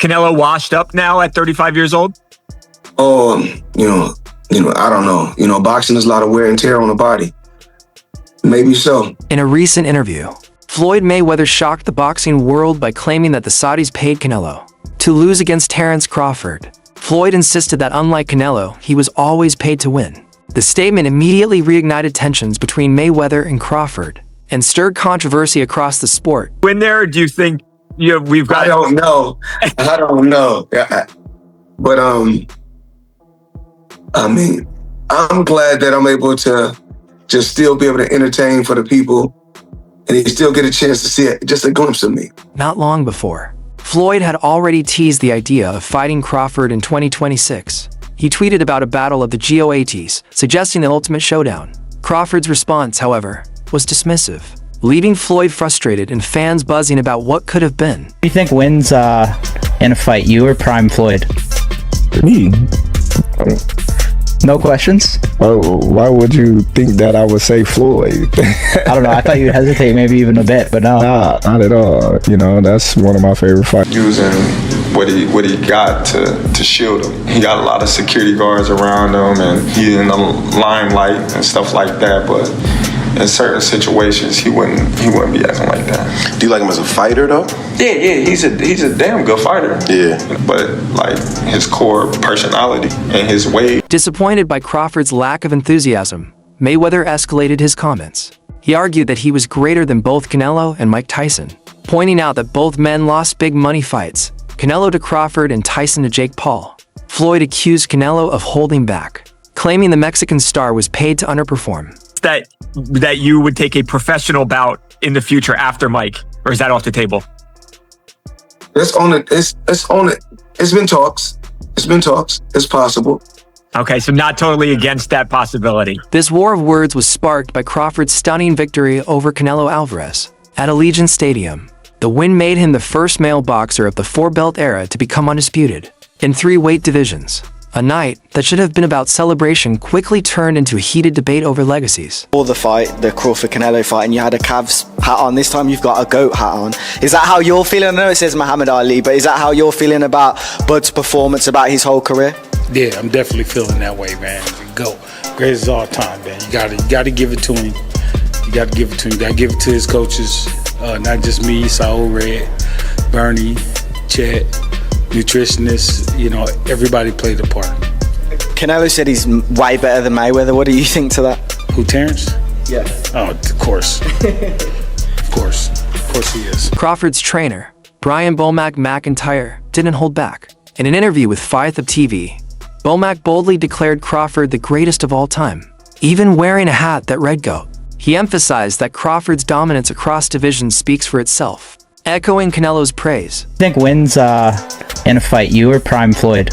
Canelo washed up now at 35 years old? Oh, I don't know. Boxing is a lot of wear and tear on the body. Maybe so. In a recent interview, Floyd Mayweather shocked the boxing world by claiming that the Saudis paid Canelo to lose against Terence Crawford. Floyd insisted that unlike Canelo, he was always paid to win. The statement immediately reignited tensions between Mayweather and Crawford and stirred controversy across the sport. When there, do you think we've got... I don't know. But, I'm glad that I'm able to just still be able to entertain for the people, and they still get a chance to see it, just a glimpse of me. Not long before, Floyd had already teased the idea of fighting Crawford in 2026. He tweeted about a battle of the GOATs, suggesting the ultimate showdown. Crawford's response, however, was dismissive, leaving Floyd frustrated and fans buzzing about what could have been. Who do you think wins in a fight, you or Prime Floyd? Me. No questions? Why would you think that I would say Floyd? I don't know. I thought you'd hesitate maybe even a bit, but no. Nah, not at all. That's one of my favorite fights. Using what he got to shield him. He got a lot of security guards around him, and he's in the limelight and stuff like that, but in certain situations, he wouldn't be acting like that. Do you like him as a fighter, though? Yeah, he's a damn good fighter. Yeah. But, his core personality and his way. Disappointed by Crawford's lack of enthusiasm, Mayweather escalated his comments. He argued that he was greater than both Canelo and Mike Tyson, pointing out that both men lost big money fights, Canelo to Crawford and Tyson to Jake Paul. Floyd accused Canelo of holding back, claiming the Mexican star was paid to underperform. That you would take a professional bout in the future after Mike, or is that off the table? It's on it. It's on it. It's been talks. It's possible. Okay, so not totally against that possibility. This war of words was sparked by Crawford's stunning victory over Canelo Alvarez at Allegiant Stadium. The win made him the first male boxer of the four-belt era to become undisputed in 3 weight divisions. A night that should have been about celebration quickly turned into a heated debate over legacies. For the fight, the Crawford-Canelo fight, and you had a Cavs hat on. This time you've got a GOAT hat on. Is that how you're feeling? I know it says Muhammad Ali, but is that how you're feeling about Bud's performance, about his whole career? Yeah, I'm definitely feeling that way, man. GOAT. Greatest of all time, man. You gotta give it to him. You gotta give it to him. You gotta give it to his coaches. Not just me, Saul Red, Bernie, Chet, nutritionists, everybody played a part. Canelo said he's way better than Mayweather. What do you think to that? Who, Terence? Yeah. Oh, of course. Of course he is. Crawford's trainer, Brian "Bomac" McIntyre, didn't hold back. In an interview with Fight of TV, Bomac boldly declared Crawford the greatest of all time, even wearing a hat that read GOAT. He emphasized that Crawford's dominance across divisions speaks for itself, echoing Canelo's praise. Who do you think wins in a fight, you or Prime Floyd?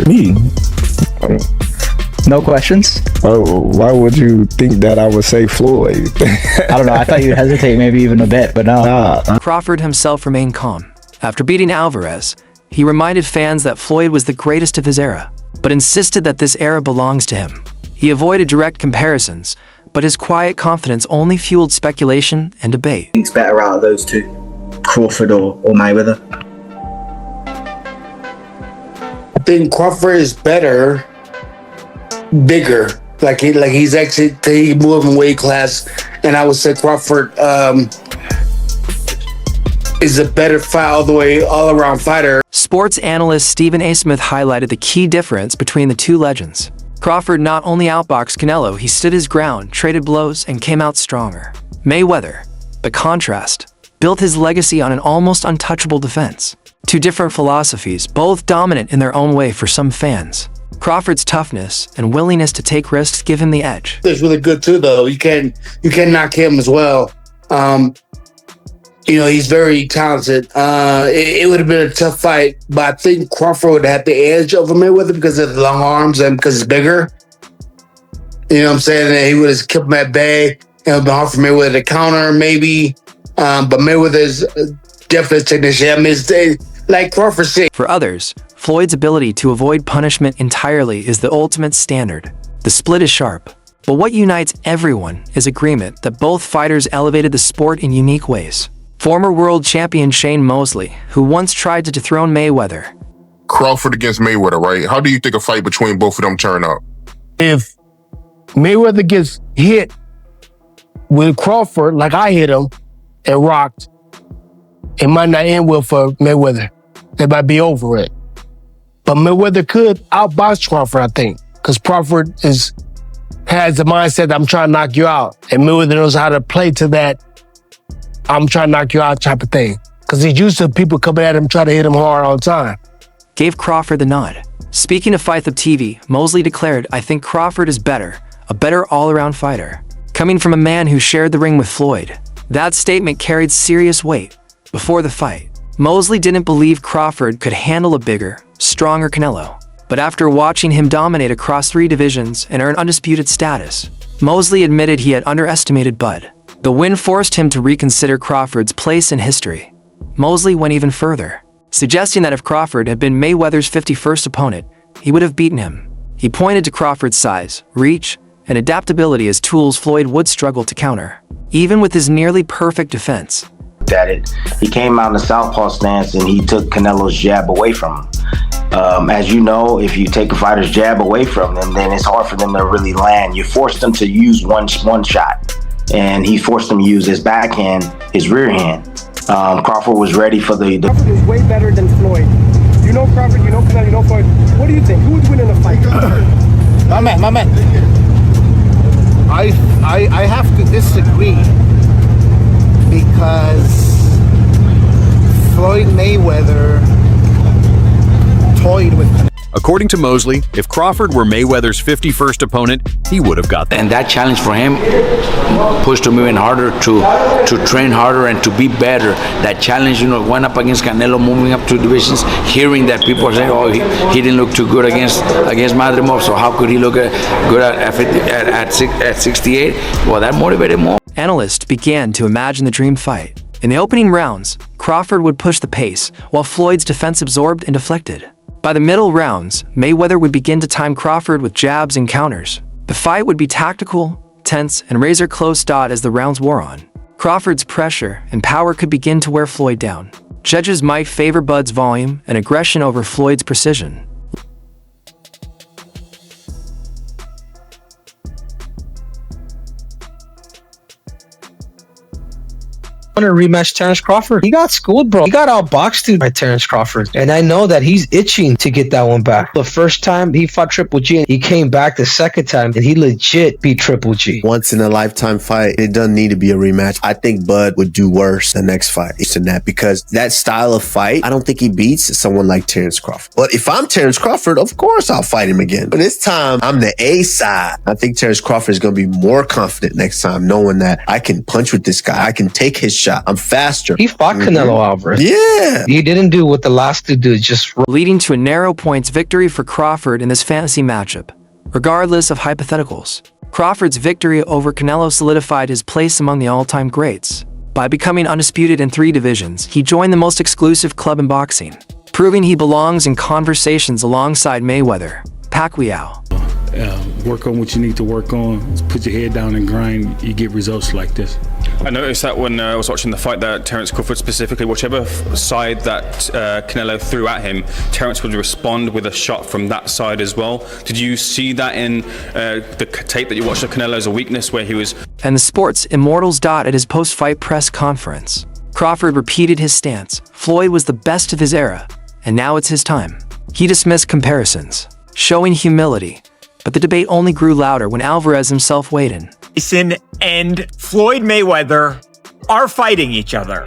Me. No questions? Why would you think that I would say Floyd? I don't know. I thought you'd hesitate maybe even a bit, but no. Nah. Crawford himself remained calm. After beating Alvarez, he reminded fans that Floyd was the greatest of his era, but insisted that this era belongs to him. He avoided direct comparisons, but his quiet confidence only fueled speculation and debate. Who's better out of those two, Crawford or Mayweather? I think Crawford is better, bigger. He's actually he moved in weight class, and I would say Crawford is a better fight all around fighter. Sports analyst Stephen A. Smith highlighted the key difference between the two legends. Crawford not only outboxed Canelo, he stood his ground, traded blows, and came out stronger. Mayweather, by contrast, built his legacy on an almost untouchable defense. Two different philosophies, both dominant in their own way for some fans. Crawford's toughness and willingness to take risks give him the edge. It's really good too, though. You can knock him as well. He's very talented. It would have been a tough fight, but I think Crawford would have the edge over Mayweather because of the long arms and because he's bigger. You know what I'm saying? And he would have kept him at bay. It would have been hard for Mayweather to counter, maybe. But Mayweather's definitely a technician. I mean, it's like Crawford said. For others, Floyd's ability to avoid punishment entirely is the ultimate standard. The split is sharp, but what unites everyone is agreement that both fighters elevated the sport in unique ways. Former world champion Shane Mosley, who once tried to dethrone Mayweather. Crawford against Mayweather, right? How do you think a fight between both of them turn out? If Mayweather gets hit with Crawford like I hit him and rocked, it might not end well for Mayweather. They might be over it. But Mayweather could outbox Crawford, I think, because Crawford has the mindset that I'm trying to knock you out. And Mayweather knows how to play to that I'm trying to knock you out type of thing. Because he's used to people coming at him trying to hit him hard all the time. Gave Crawford the nod. Speaking of Fight Club TV, Mosley declared, "I think Crawford is better, a better all-around fighter." Coming from a man who shared the ring with Floyd, that statement carried serious weight. Before the fight, Mosley didn't believe Crawford could handle a bigger, stronger Canelo. But after watching him dominate across 3 divisions and earn undisputed status, Mosley admitted he had underestimated Bud. The win forced him to reconsider Crawford's place in history. Mosley went even further, suggesting that if Crawford had been Mayweather's 51st opponent, he would have beaten him. He pointed to Crawford's size, reach, and adaptability as tools Floyd would struggle to counter, even with his nearly perfect defense. At it, he came out in the southpaw stance and he took Canelo's jab away from him. As you know, if you take a fighter's jab away from them, then it's hard for them to really land. You force them to use one shot, and he forced them to use his backhand, his rear hand. Crawford was ready for the... Crawford is way better than Floyd. You know Crawford, you know Canelo, you know Floyd. What do you think? Who would win in a fight? My man. I have to disagree because Floyd Mayweather toyed with Canelo. According to Mosley, if Crawford were Mayweather's 51st opponent, he would have got that. And that challenge for him pushed him even harder to train harder and to be better. That challenge, went up against Canelo, moving up 2 divisions, hearing that people are saying, "Oh, he didn't look too good against Madrimov, so how could he look good at 68?" Well, that motivated him more. Analysts began to imagine the dream fight. In the opening rounds, Crawford would push the pace, while Floyd's defense absorbed and deflected. By the middle rounds, Mayweather would begin to time Crawford with jabs and counters. The fight would be tactical, tense, and razor-close as the rounds wore on. Crawford's pressure and power could begin to wear Floyd down. Judges might favor Bud's volume and aggression over Floyd's precision. To rematch Terence Crawford. He got schooled, bro. He got outboxed by Terence Crawford. And I know that he's itching to get that one back. The first time he fought Triple G, he came back the second time and he legit beat Triple G. Once in a lifetime fight, it doesn't need to be a rematch. I think Bud would do worse the next fight than that because that style of fight, I don't think he beats someone like Terence Crawford. But if I'm Terence Crawford, of course I'll fight him again. But this time, I'm the A side. I think Terence Crawford is going to be more confident next time, knowing that I can punch with this guy. I can take his shot. I'm faster. He fought Canelo Alvarez. Yeah. He didn't do what the last two did, just... Leading to a narrow points victory for Crawford in this fantasy matchup. Regardless of hypotheticals, Crawford's victory over Canelo solidified his place among the all-time greats. By becoming undisputed in 3 divisions, he joined the most exclusive club in boxing, proving he belongs in conversations alongside Mayweather, Pacquiao. Work on what you need to work on. Put your head down and grind. You get results like this. I noticed that when I was watching the fight that Terence Crawford specifically, whichever side that Canelo threw at him, Terence would respond with a shot from that side as well. Did you see that in the tape that you watched of Canelo as a weakness where he was... And the sports immortals at his post-fight press conference. Crawford repeated his stance. Floyd was the best of his era, and now it's his time. He dismissed comparisons, showing humility. But the debate only grew louder when Alvarez himself weighed in. Tyson and Floyd Mayweather are fighting each other.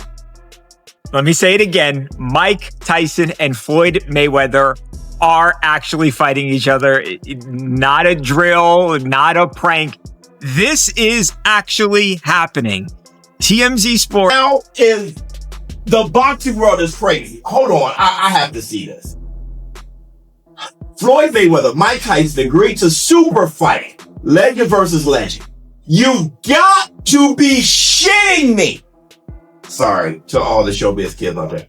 Let me say it again. Mike Tyson and Floyd Mayweather are actually fighting each other. Not a drill, not a prank. This is actually happening. TMZ Sports. Now is the boxing world is crazy. Hold on, I have to see this. Floyd Mayweather, Mike Tyson agreed to super fight. Legend versus legend. You got to be shitting me. Sorry to all the showbiz kids out there.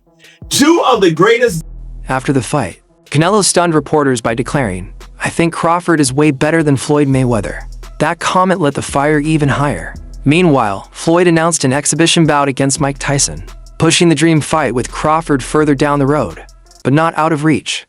2 of the greatest. After the fight, Canelo stunned reporters by declaring, "I think Crawford is way better than Floyd Mayweather." That comment lit the fire even higher. Meanwhile, Floyd announced an exhibition bout against Mike Tyson, pushing the dream fight with Crawford further down the road, but not out of reach.